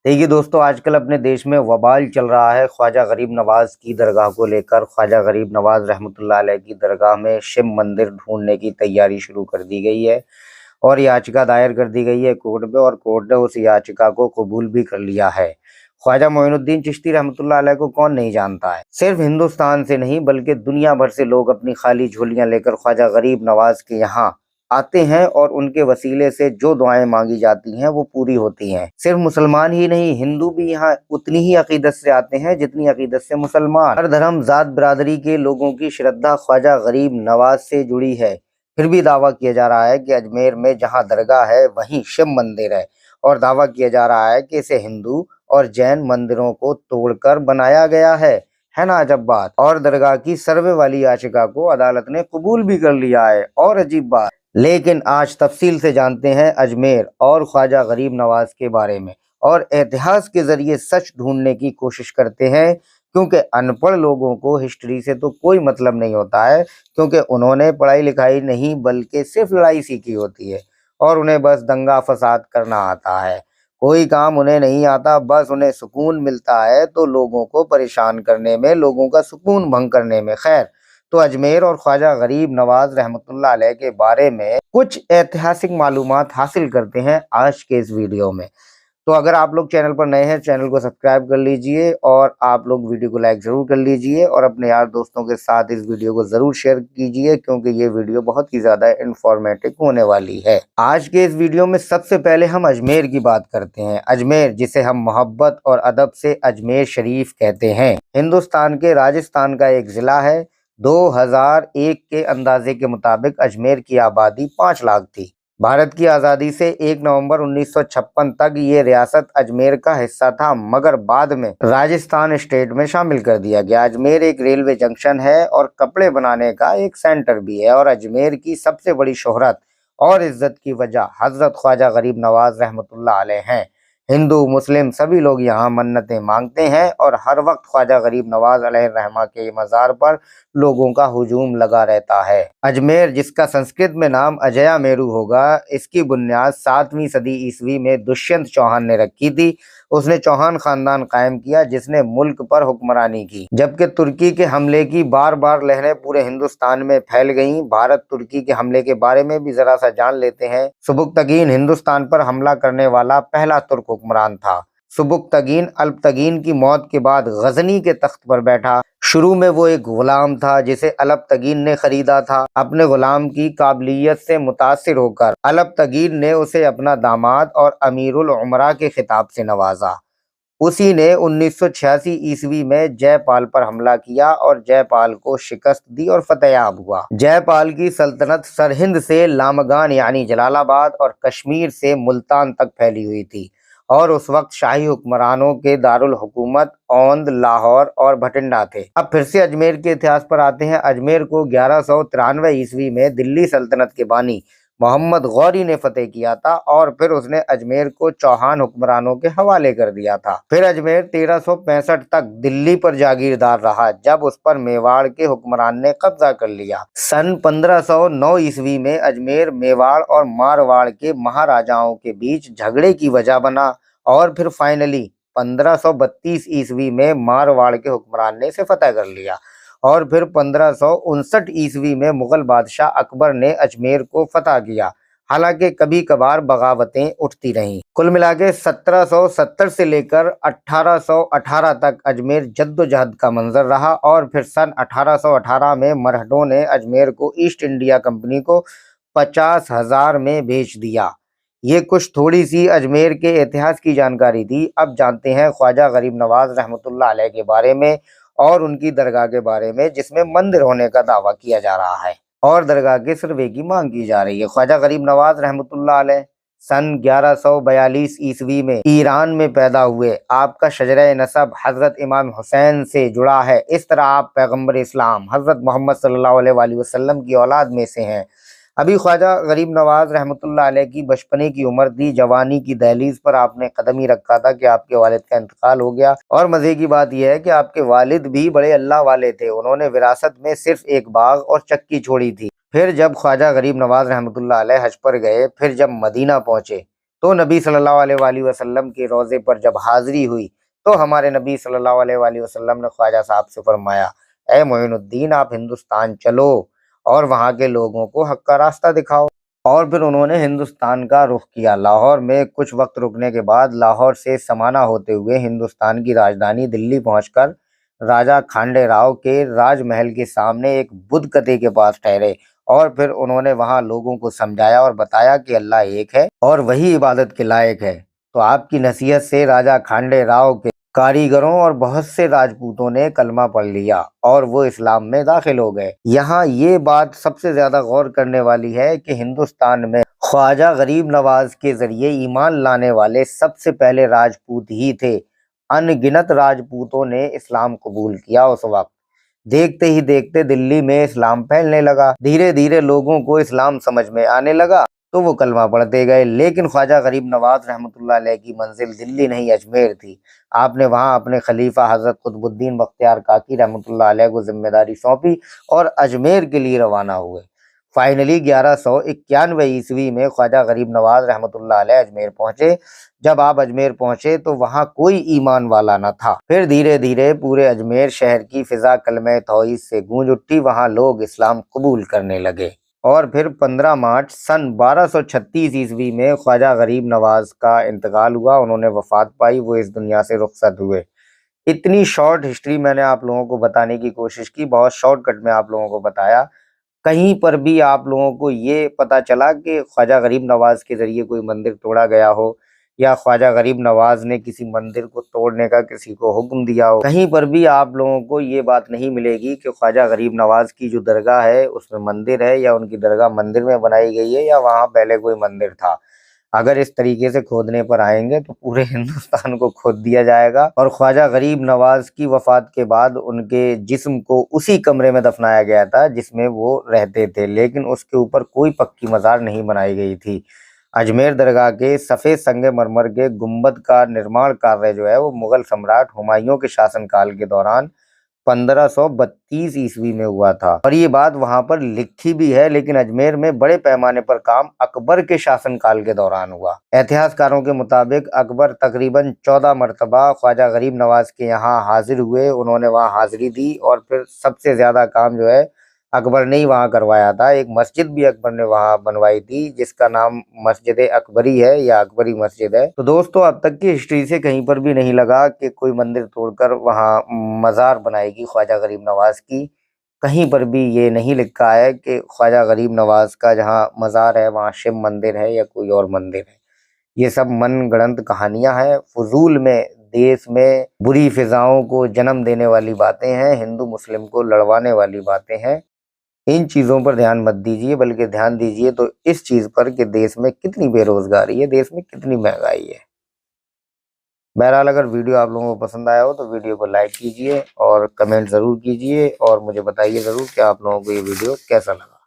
देखिए दोस्तों, आजकल अपने देश में वबाल चल रहा है ख्वाजा गरीब नवाज की दरगाह को लेकर। ख्वाजा गरीब नवाज रहमतुल्लाह अलैह की दरगाह में शिव मंदिर ढूंढने की तैयारी शुरू कर दी गई है और याचिका दायर कर दी गई है कोर्ट में, और कोर्ट ने उस याचिका को कबूल भी कर लिया है। ख्वाजा मोइनुद्दीन चिश्ती रहमतुल्लाह अलैह को कौन नहीं जानता है। सिर्फ हिंदुस्तान से नहीं बल्कि दुनिया भर से लोग अपनी खाली झोलियां लेकर ख्वाजा गरीब नवाज के यहाँ आते हैं और उनके वसीले से जो दुआएं मांगी जाती हैं वो पूरी होती हैं। सिर्फ मुसलमान ही नहीं, हिंदू भी यहाँ उतनी ही अकीदत से आते हैं जितनी अकीदत से मुसलमान। हर धर्म जात बिरादरी के लोगों की श्रद्धा ख्वाजा गरीब नवाज से जुड़ी है। फिर भी दावा किया जा रहा है कि अजमेर में जहाँ दरगाह है वहीं शिव मंदिर है, और दावा किया जा रहा है कि इसे हिंदू और जैन मंदिरों को तोड़कर बनाया गया है ना अजब बात। और दरगाह की सर्वे वाली याचिका को अदालत ने कबूल भी कर लिया है, और अजीब बात। लेकिन आज तफसील से जानते हैं अजमेर और ख्वाजा गरीब नवाज के बारे में, और इतिहास के जरिए सच ढूंढने की कोशिश करते हैं, क्योंकि अनपढ़ लोगों को हिस्ट्री से तो कोई मतलब नहीं होता है, क्योंकि उन्होंने पढ़ाई लिखाई नहीं बल्कि सिर्फ लड़ाई सीखी होती है, और उन्हें बस दंगा फसाद करना आता है। कोई काम उन्हें नहीं आता, बस उन्हें सुकून मिलता है तो लोगों को परेशान करने में, लोगों का सुकून भंग करने में। खैर, तो अजमेर और ख्वाजा गरीब नवाज रहमतुल्लाह अलैह के बारे में कुछ ऐतिहासिक मालूमात हासिल करते हैं आज के इस वीडियो में। तो अगर आप लोग चैनल पर नए हैं, चैनल को सब्सक्राइब कर लीजिए, और आप लोग वीडियो को लाइक जरूर कर लीजिए, और अपने यार दोस्तों के साथ इस वीडियो को जरूर शेयर कीजिए, क्योंकि ये वीडियो बहुत ही ज्यादा इंफॉर्मेटिव होने वाली है। आज के इस वीडियो में सबसे पहले हम अजमेर की बात करते हैं। अजमेर, जिसे हम मोहब्बत और अदब से अजमेर शरीफ कहते हैं, हिंदुस्तान के राजस्थान का एक जिला है। 2001 के अंदाजे के मुताबिक अजमेर की आबादी 5 लाख थी। भारत की आज़ादी से 1 नवंबर 1956 तक ये रियासत अजमेर का हिस्सा था, मगर बाद में राजस्थान स्टेट में शामिल कर दिया गया। अजमेर एक रेलवे जंक्शन है और कपड़े बनाने का एक सेंटर भी है, और अजमेर की सबसे बड़ी शोहरत और इज्जत की वजह हजरत ख्वाजा गरीब नवाज रहमतुल्लाह अलैह हैं। हिंदू मुस्लिम सभी लोग यहाँ मन्नतें मांगते हैं, और हर वक्त ख्वाजा गरीब नवाज अलैह रहमा के मज़ार पर लोगों का हुजूम लगा रहता है। अजमेर, जिसका संस्कृत में नाम अजया मेरू होगा, इसकी बुनियाद 7वीं सदी ईस्वी में दुष्यंत चौहान ने रखी थी। उसने चौहान खानदान कायम किया जिसने मुल्क पर हुक्मरानी की। जबकि तुर्की के हमले की बार बार लहरें पूरे हिंदुस्तान में फैल गईं। भारत तुर्की के हमले के बारे में भी जरा सा जान लेते हैं। सुबुक्तगीन हिंदुस्तान पर हमला करने वाला पहला तुर्क हुक्मरान था। सुबुक्तगीन अल्पतगीन की मौत के बाद गजनी के तख्त पर बैठा। शुरू में वो एक गुलाम था जिसे अल्पतगीन ने खरीदा था। अपने गुलाम की काबिलियत से मुतासिर होकर अल्पतगीन ने उसे अपना दामाद और अमीरुल उमरा के खिताब से नवाजा। उसी ने 1986 ईस्वी में जयपाल पर हमला किया और जयपाल को शिकस्त दी और फतेहयाब हुआ। जयपाल की सल्तनत सरहिंद से लामगान यानी जलालाबाद और कश्मीर से मुल्तान तक फैली हुई थी, और उस वक्त शाही हुक्मरानों के दारुल हुकूमत औंध, लाहौर और भटिंडा थे। अब फिर से अजमेर के इतिहास पर आते हैं। अजमेर को 1193 ईस्वी में दिल्ली सल्तनत के बानी मोहम्मद गौरी ने फतेह किया था, और फिर उसने अजमेर को चौहान हुक्मरानों के हवाले कर दिया था। फिर अजमेर 1365 तक दिल्ली पर जागीरदार रहा, जब उस पर मेवाड़ के हुक्मरान ने कब्जा कर लिया। सन 1509 ईस्वी में अजमेर मेवाड़ और मारवाड़ के महाराजाओं के बीच झगड़े की वजह बना, और फिर फाइनली 1532 ईस्वी में मारवाड़ के हुक्मरान ने इसे फतेह कर लिया, और फिर 1559 ईस्वी में मुगल बादशाह अकबर ने अजमेर को फतह किया। हालांकि कभी कभार बगावतें उठती रहीं। कुल मिला के 1770 से लेकर 1818 तक अजमेर जद्दोजहद का मंजर रहा, और फिर सन 1818 में मरहटों ने अजमेर को ईस्ट इंडिया कंपनी को 50,000 में बेच दिया। ये कुछ थोड़ी सी अजमेर के इतिहास की जानकारी थी। अब जानते हैं ख्वाजा गरीब नवाज रहमतुल्लाह अलैह के बारे में और उनकी दरगाह के बारे में, जिसमें मंदिर होने का दावा किया जा रहा है और दरगाह के सर्वे की मांग की जा रही है। ख्वाजा गरीब नवाज रहमतुल्लाह अलैह सन 1142 ईस्वी में ईरान में पैदा हुए। आपका शजरे नसब हजरत इमाम हुसैन से जुड़ा है। इस तरह आप पैगम्बर इस्लाम हजरत मोहम्मद सल्लल्लाहु अलैहि वसल्लम की औलाद में से हैं। अभी ख्वाजा गरीब नवाज रहमतुल्लाह अलैह की बचपने की उम्र थी। जवानी की दहलीज पर आपने कदम ही रखा था कि आपके वालिद का इंतकाल हो गया, और मजे की बात यह है कि आपके वालिद भी बड़े अल्लाह वाले थे। उन्होंने विरासत में सिर्फ एक बाग और चक्की छोड़ी थी। फिर जब ख्वाजा गरीब नवाज रहमतुल्लाह अलैह हज पर गए, फिर जब मदीना पहुंचे, تو نبی صلی اللہ علیہ وآلہ وسلم کے روضے پر جب حاضری ہوئی تو ہمارے نبی صلی اللہ علیہ وآلہ وسلم نے خواجہ صاحب سے فرمایا، اے معین الدین، آپ ہندوستان چلو اور وہاں کے لوگوں کو حق کا راستہ دکھاؤ۔ اور پھر انہوں نے ہندوستان کا رخ کیا۔ لاہور میں کچھ وقت رکنے کے بعد لاہور سے سمانا ہوتے ہوئے ہندوستان کی راجدھانی دلی پہنچ کر راجہ کھانڈے راؤ کے راج محل کے سامنے ایک بدھ کتے کے پاس ٹھہرے، اور پھر انہوں نے وہاں لوگوں کو سمجھایا اور بتایا کہ اللہ ایک ہے اور وہی عبادت کے لائق ہے۔ تو آپ کی نصیحت سے راجہ کھانڈے راؤ کے کاریگروں اور بہت سے راجپوتوں نے کلمہ پڑھ لیا اور وہ اسلام میں داخل ہو گئے۔ یہاں یہ بات سب سے زیادہ غور کرنے والی ہے کہ ہندوستان میں خواجہ غریب نواز کے ذریعے ایمان لانے والے سب سے پہلے راجپوت ہی تھے۔ ان گنت راجپوتوں نے اسلام قبول کیا اس وقت۔ دیکھتے ہی دیکھتے دلی میں اسلام پھیلنے لگا، دھیرے دھیرے لوگوں کو اسلام سمجھ میں آنے لگا تو وہ کلمہ پڑھتے گئے۔ لیکن خواجہ غریب نواز رحمۃ اللہ علیہ کی منزل دلی نہیں اجمیر تھی۔ آپ نے وہاں اپنے خلیفہ حضرت قطب الدین بختیار کاکی رحمۃ اللہ علیہ کو ذمہ داری سونپی اور اجمیر کے لیے روانہ ہوئے۔ فائنلی 1191 عیسوی میں خواجہ غریب نواز رحمۃ اللہ علیہ اجمیر پہنچے۔ جب آپ اجمیر پہنچے تو وہاں کوئی ایمان والا نہ تھا۔ پھر دھیرے دھیرے پورے اجمیر شہر کی فضا کلمہ توحید سے گونج اٹھی، وہاں لوگ اسلام قبول کرنے لگے۔ اور پھر 15 مارچ سن 1236 عیسوی میں خواجہ غریب نواز کا انتقال ہوا، انہوں نے وفات پائی، وہ اس دنیا سے رخصت ہوئے۔ اتنی شارٹ ہسٹری میں نے آپ لوگوں کو بتانے کی کوشش کی، بہت شارٹ کٹ میں آپ لوگوں کو بتایا۔ کہیں پر بھی آپ لوگوں کو یہ پتہ چلا کہ خواجہ غریب نواز کے ذریعے کوئی مندر توڑا گیا ہو یا خواجہ غریب نواز نے کسی مندر کو توڑنے کا کسی کو حکم دیا ہو؟ کہیں پر بھی آپ لوگوں کو یہ بات نہیں ملے گی کہ خواجہ غریب نواز کی جو درگاہ ہے اس میں مندر ہے یا ان کی درگاہ مندر میں بنائی گئی ہے یا وہاں پہلے کوئی مندر تھا۔ اگر اس طریقے سے کھودنے پر آئیں گے تو پورے ہندوستان کو کھود دیا جائے گا۔ اور خواجہ غریب نواز کی وفات کے بعد ان کے جسم کو اسی کمرے میں دفنایا گیا تھا جس میں وہ رہتے تھے، لیکن اس کے اوپر کوئی پکی مزار نہیں بنائی گئی تھی۔ اجمیر درگاہ کے سفید سنگ مرمر کے گنبد کا نرمان کاریہ جو ہے وہ مغل سمراٹ ہمایوں کے شاسن کال کے دوران 1532 عیسوی میں ہوا تھا، اور یہ بات وہاں پر لکھی بھی ہے، لیکن اجمیر میں بڑے پیمانے پر کام اکبر کے شاسن کال کے دوران ہوا۔ اتہاسکاروں کے مطابق اکبر تقریباً 14 مرتبہ خواجہ غریب نواز کے یہاں حاضر ہوئے، انہوں نے وہاں حاضری دی، اور پھر سب سے زیادہ کام جو ہے اکبر نے ہی وہاں کروایا تھا۔ ایک مسجد بھی اکبر نے وہاں بنوائی تھی جس کا نام مسجد اکبری ہے یا اکبری مسجد ہے۔ تو دوستو، اب تک کی ہسٹری سے کہیں پر بھی نہیں لگا کہ کوئی مندر توڑ کر وہاں مزار بنائے گی خواجہ غریب نواز کی۔ کہیں پر بھی یہ نہیں لکھا ہے کہ خواجہ غریب نواز کا جہاں مزار ہے وہاں شیو مندر ہے یا کوئی اور مندر ہے۔ یہ سب من گڑنت کہانیاں ہیں، فضول میں دیس میں بری فضاؤں کو جنم دینے والی باتیں ہیں، ہندو مسلم کو لڑوانے والی باتیں ہیں۔ ان چیزوں پر دھیان مت دیجیے، بلکہ دھیان دیجیے تو اس چیز پر کہ دیس میں کتنی بے روزگاری ہے، دیس میں کتنی مہنگائی ہے۔ بہرحال اگر ویڈیو آپ لوگوں کو پسند آیا ہو تو ویڈیو کو لائک کیجیے اور کمنٹ ضرور کیجیے، اور مجھے بتائیے ضرور کہ آپ لوگوں کو یہ ویڈیو کیسا لگا۔